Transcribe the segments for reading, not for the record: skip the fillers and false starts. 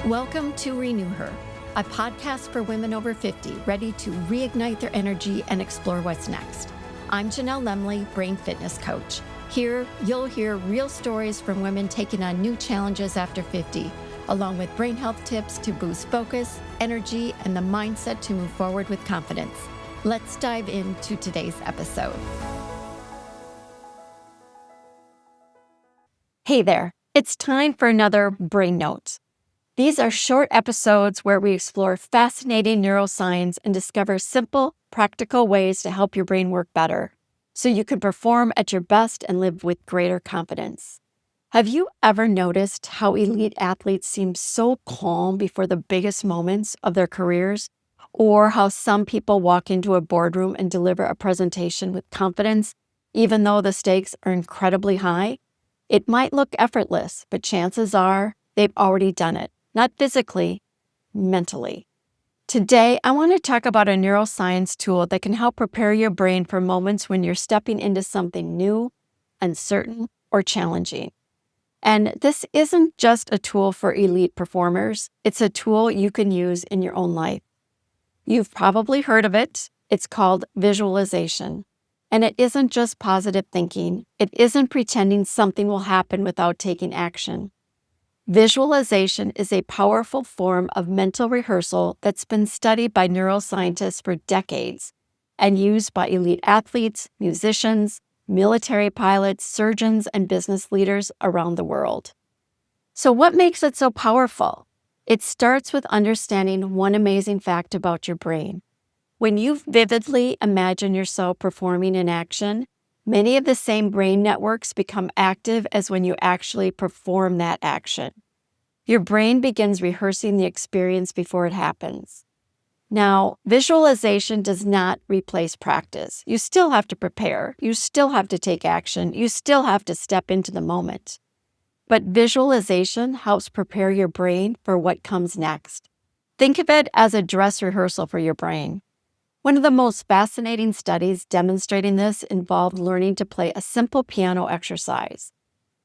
Welcome to Renew Her, a podcast for women over 50 ready to reignite their energy and explore what's next. I'm Janelle Lemley, brain fitness coach. Here, you'll hear real stories from women taking on new challenges after 50, along with brain health tips to boost focus, energy, and the mindset to move forward with confidence. Let's dive into today's episode. Hey there, it's time for another Brain Note. These are short episodes where we explore fascinating neuroscience and discover simple, practical ways to help your brain work better so you can perform at your best and live with greater confidence. Have you ever noticed how elite athletes seem so calm before the biggest moments of their careers? Or how some people walk into a boardroom and deliver a presentation with confidence, even though the stakes are incredibly high? It might look effortless, but chances are they've already done it. Not physically, mentally. Today, I want to talk about a neuroscience tool that can help prepare your brain for moments when you're stepping into something new, uncertain, or challenging. And this isn't just a tool for elite performers. It's a tool you can use in your own life. You've probably heard of it. It's called visualization. And it isn't just positive thinking. It isn't pretending something will happen without taking action. Visualization is a powerful form of mental rehearsal that's been studied by neuroscientists for decades and used by elite athletes, musicians, military pilots, surgeons, and business leaders around the world. So what makes it so powerful? It starts with understanding one amazing fact about your brain. When you vividly imagine yourself performing an action, many of the same brain networks become active as when you actually perform that action. Your brain begins rehearsing the experience before it happens. Now, visualization does not replace practice. You still have to prepare. You still have to take action. You still have to step into the moment. But visualization helps prepare your brain for what comes next. Think of it as a dress rehearsal for your brain. One of the most fascinating studies demonstrating this involved learning to play a simple piano exercise.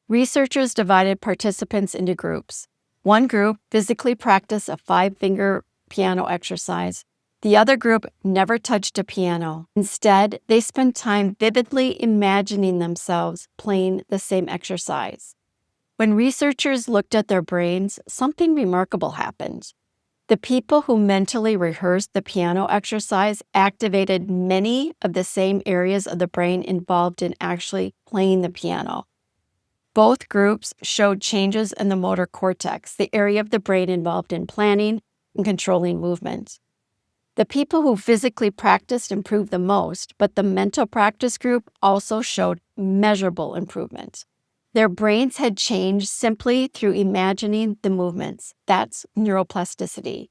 Researchers divided participants into groups. One group physically practiced a 5-finger piano exercise. The other group never touched a piano. Instead, they spent time vividly imagining themselves playing the same exercise. When researchers looked at their brains, something remarkable happened. The people who mentally rehearsed the piano exercise activated many of the same areas of the brain involved in actually playing the piano. Both groups showed changes in the motor cortex, the area of the brain involved in planning and controlling movement. The people who physically practiced improved the most, but the mental practice group also showed measurable improvement. Their brains had changed simply through imagining the movements. That's neuroplasticity.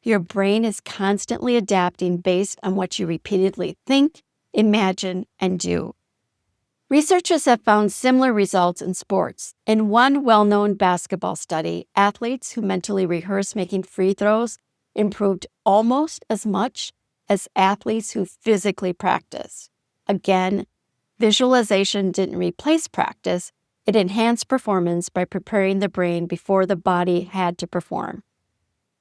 Your brain is constantly adapting based on what you repeatedly think, imagine, and do. Researchers have found similar results in sports. In one well-known basketball study, athletes who mentally rehearsed making free throws improved almost as much as athletes who physically practiced. Again, visualization didn't replace practice. It enhanced performance by preparing the brain before the body had to perform.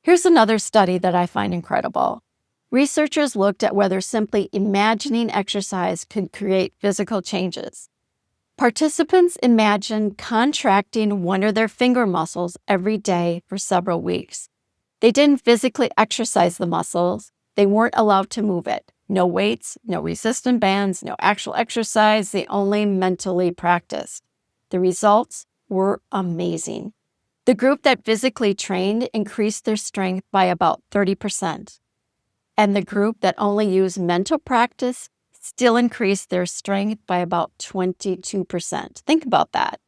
Here's another study that I find incredible. Researchers looked at whether simply imagining exercise could create physical changes. Participants imagined contracting one of their finger muscles every day for several weeks. They didn't physically exercise the muscles. They weren't allowed to move it. No weights, no resistance bands, no actual exercise. They only mentally practiced. The results were amazing. The group that physically trained increased their strength by about 30%. And the group that only used mental practice still increased their strength by about 22%. Think about that.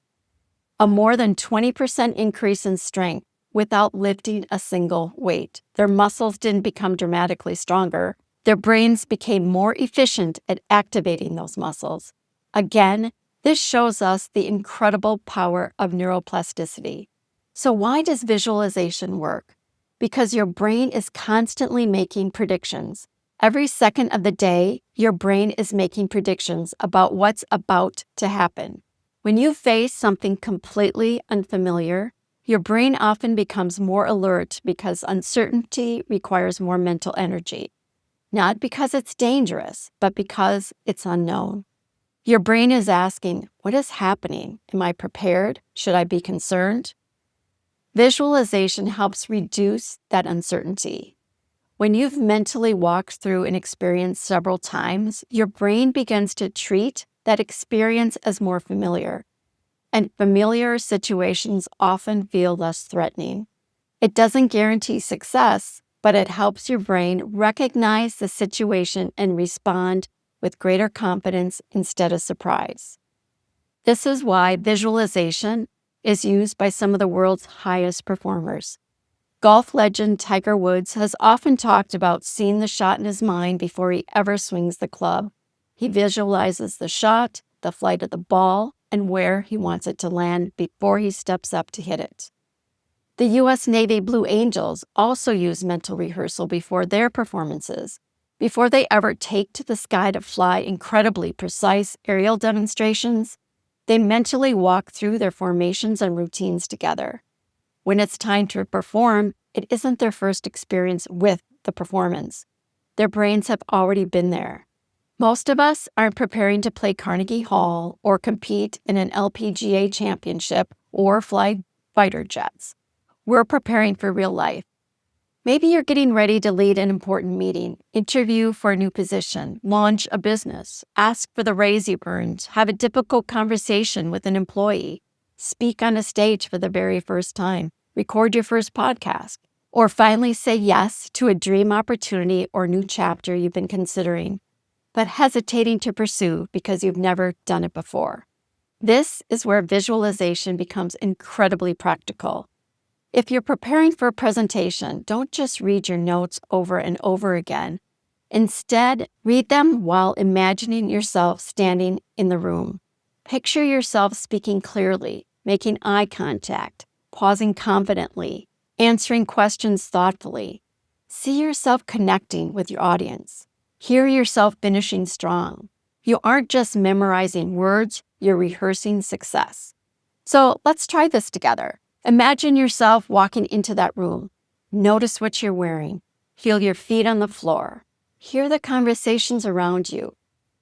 A more than 20% increase in strength without lifting a single weight. Their muscles didn't become dramatically stronger. Their brains became more efficient at activating those muscles. Again, this shows us the incredible power of neuroplasticity. So why does visualization work? Because your brain is constantly making predictions. Every second of the day, your brain is making predictions about what's about to happen. When you face something completely unfamiliar, Your brain often becomes more alert because uncertainty requires more mental energy, not because it's dangerous, but because it's unknown. Your brain is asking, what is happening? Am I prepared? Should I be concerned? Visualization helps reduce that uncertainty. When you've mentally walked through an experience several times, your brain begins to treat that experience as more familiar. And familiar situations often feel less threatening. It doesn't guarantee success, but it helps your brain recognize the situation and respond with greater confidence instead of surprise. This is why visualization is used by some of the world's highest performers. Golf legend Tiger Woods has often talked about seeing the shot in his mind before he ever swings the club. He visualizes the shot, the flight of the ball, and where he wants it to land before he steps up to hit it. The U.S. Navy Blue Angels also use mental rehearsal before their performances. Before they ever take to the sky to fly incredibly precise aerial demonstrations, they mentally walk through their formations and routines together. When it's time to perform, it isn't their first experience with the performance. Their brains have already been there. Most of us aren't preparing to play Carnegie Hall or compete in an LPGA championship or fly fighter jets. We're preparing for real life. Maybe you're getting ready to lead an important meeting, interview for a new position, launch a business, ask for the raise you earned, have a difficult conversation with an employee, speak on a stage for the very first time, record your first podcast, or finally say yes to a dream opportunity or new chapter you've been considering, but hesitating to pursue because you've never done it before. This is where visualization becomes incredibly practical. If you're preparing for a presentation, don't just read your notes over and over again. Instead, read them while imagining yourself standing in the room. Picture yourself speaking clearly, making eye contact, pausing confidently, answering questions thoughtfully. See yourself connecting with your audience. Hear yourself finishing strong. You aren't just memorizing words, you're rehearsing success. So let's try this together. Imagine yourself walking into that room. Notice what you're wearing. Feel your feet on the floor. Hear the conversations around you.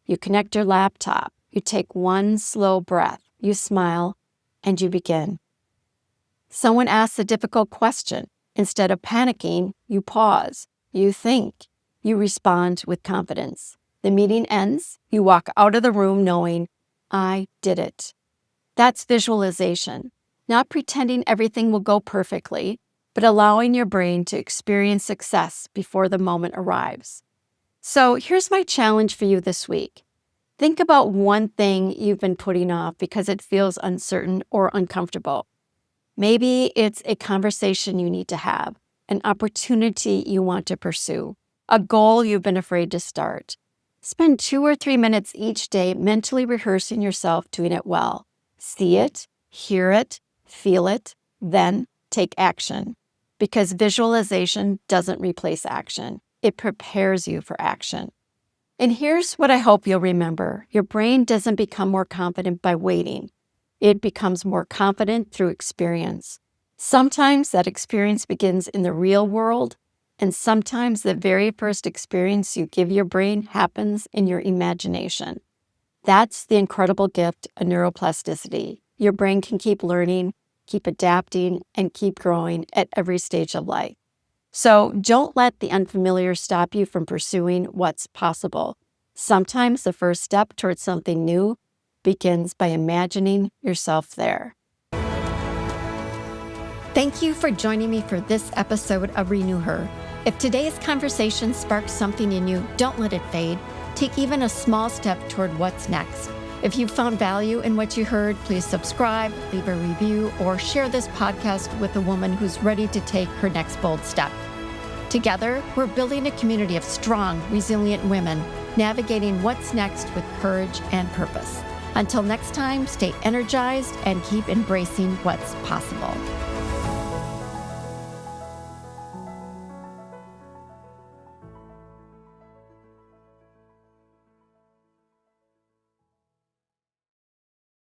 You connect your laptop. You take one slow breath. You smile, and you begin. Someone asks a difficult question. Instead of panicking, you pause. You think. You respond with confidence. The meeting ends. You walk out of the room knowing, I did it. That's visualization. Not pretending everything will go perfectly, but allowing your brain to experience success before the moment arrives. So here's my challenge for you this week. Think about one thing you've been putting off because it feels uncertain or uncomfortable. Maybe it's a conversation you need to have, an opportunity you want to pursue, a goal you've been afraid to start. Spend 2 or 3 minutes each day mentally rehearsing yourself doing it well. See it, hear it, feel it, then take action. Because visualization doesn't replace action. It prepares you for action. And here's what I hope you'll remember. Your brain doesn't become more confident by waiting. It becomes more confident through experience. Sometimes that experience begins in the real world, and sometimes the very first experience you give your brain happens in your imagination. That's the incredible gift of neuroplasticity. Your brain can keep learning, keep adapting, and keep growing at every stage of life. So don't let the unfamiliar stop you from pursuing what's possible. Sometimes the first step towards something new begins by imagining yourself there. Thank you for joining me for this episode of Renew Her. If today's conversation sparked something in you, don't let it fade. Take even a small step toward what's next. If you found value in what you heard, please subscribe, leave a review, or share this podcast with a woman who's ready to take her next bold step. Together, we're building a community of strong, resilient women, navigating what's next with courage and purpose. Until next time, stay energized and keep embracing what's possible.